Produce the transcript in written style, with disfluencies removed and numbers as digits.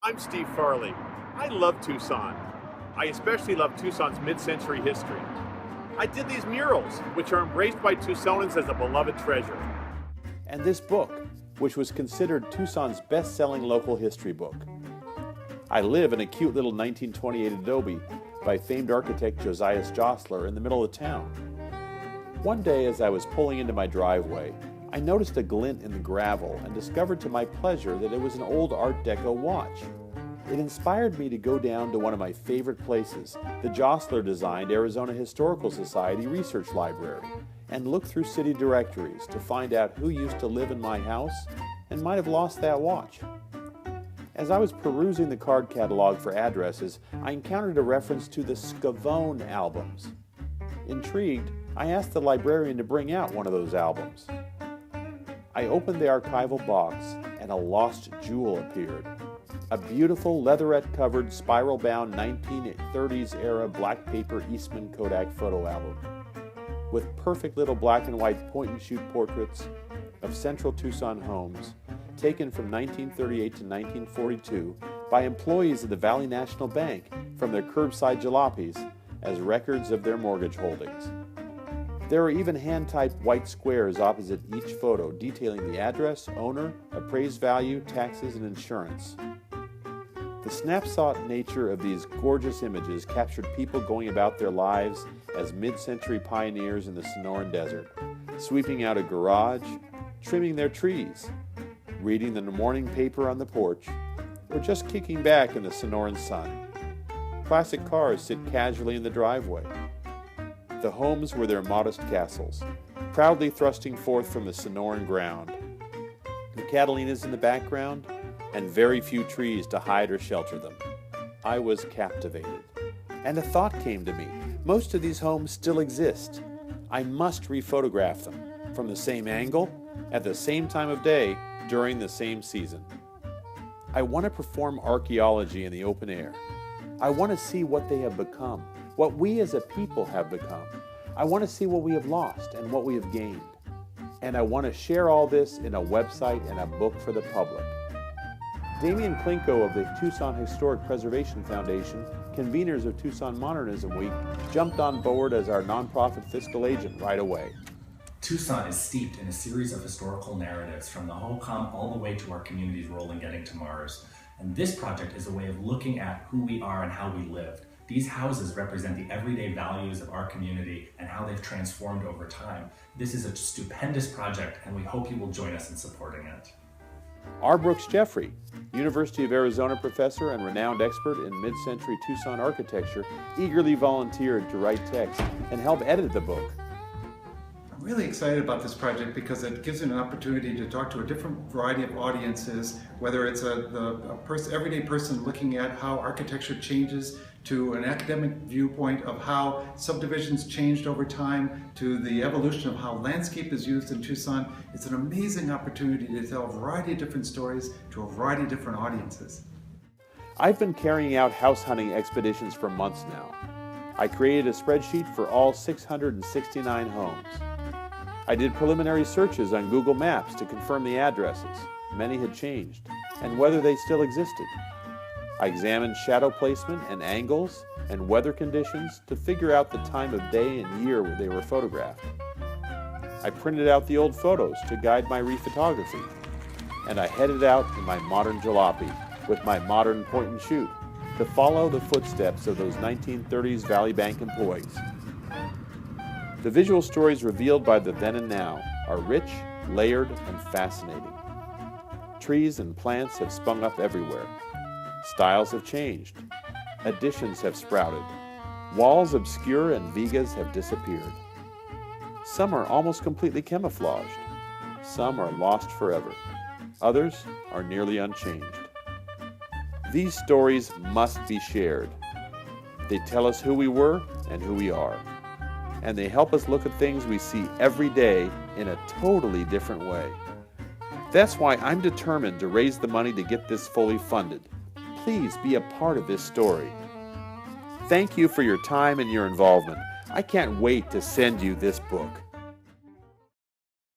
I'm Steve Farley. I love Tucson. I especially love Tucson's mid-century history. I did these murals, which are embraced by Tucsonans as a beloved treasure. And this book, which was considered Tucson's best-selling local history book. I live in a cute little 1928 adobe by famed architect Josiah Jostler in the middle of town. One day as I was pulling into my driveway, I noticed a glint in the gravel and discovered to my pleasure that it was an old Art Deco watch. It inspired me to go down to one of my favorite places, the Jostler-designed Arizona Historical Society Research Library, and look through city directories to find out who used to live in my house and might have lost that watch. As I was perusing the card catalog for addresses, I encountered a reference to the Scavone albums. Intrigued, I asked the librarian to bring out one of those albums. I opened the archival box and a lost jewel appeared. A beautiful leatherette-covered, spiral-bound 1930s-era black paper Eastman Kodak photo album with perfect little black and white point-and-shoot portraits of central Tucson homes taken from 1938 to 1942 by employees of the Valley National Bank from their curbside jalopies as records of their mortgage holdings. There are even hand-typed white squares opposite each photo detailing the address, owner, appraised value, taxes, and insurance. The snapshot nature of these gorgeous images captured people going about their lives as mid-century pioneers in the Sonoran Desert, sweeping out a garage, trimming their trees, reading the morning paper on the porch, or just kicking back in the Sonoran sun. Classic cars sit casually in the driveway. The homes were their modest castles, proudly thrusting forth from the Sonoran ground. The Catalinas in the background, and very few trees to hide or shelter them. I was captivated. And a thought came to me. Most of these homes still exist. I must rephotograph them from the same angle, at the same time of day, during the same season. I want to perform archaeology in the open air. I want to see what they have become, what we as a people have become. I want to see what we have lost and what we have gained. And I want to share all this in a website and a book for the public. Damian Klinko of the Tucson Historic Preservation Foundation, conveners of Tucson Modernism Week, jumped on board as our nonprofit fiscal agent right away. Tucson is steeped in a series of historical narratives from the Hohokam all the way to our community's role in getting to Mars. And this project is a way of looking at who we are and how we lived. These houses represent the everyday values of our community and how they've transformed over time. This is a stupendous project and we hope you will join us in supporting it. R. Brooks Jeffrey, University of Arizona professor and renowned expert in mid-century Tucson architecture, eagerly volunteered to write text and help edit the book. I'm really excited about this project because it gives me an opportunity to talk to a different variety of audiences, whether it's everyday person looking at how architecture changes, to an academic viewpoint of how subdivisions changed over time, to the evolution of how landscape is used in Tucson. It's an amazing opportunity to tell a variety of different stories to a variety of different audiences. I've been carrying out house hunting expeditions for months now. I created a spreadsheet for all 669 homes. I did preliminary searches on Google Maps to confirm the addresses, many had changed, and whether they still existed. I examined shadow placement and angles and weather conditions to figure out the time of day and year where they were photographed. I printed out the old photos to guide my rephotography, and I headed out in my modern jalopy with my modern point and shoot to follow the footsteps of those 1930s Valley Bank employees. The visual stories revealed by the then and now are rich, layered, and fascinating. Trees and plants have sprung up everywhere. Styles have changed. Additions have sprouted. Walls obscure and vigas have disappeared. Some are almost completely camouflaged. Some are lost forever. Others are nearly unchanged. These stories must be shared. They tell us who we were and who we are. And they help us look at things we see every day in a totally different way. That's why I'm determined to raise the money to get this fully funded. Please be a part of this story. Thank you for your time and your involvement. I can't wait to send you this book.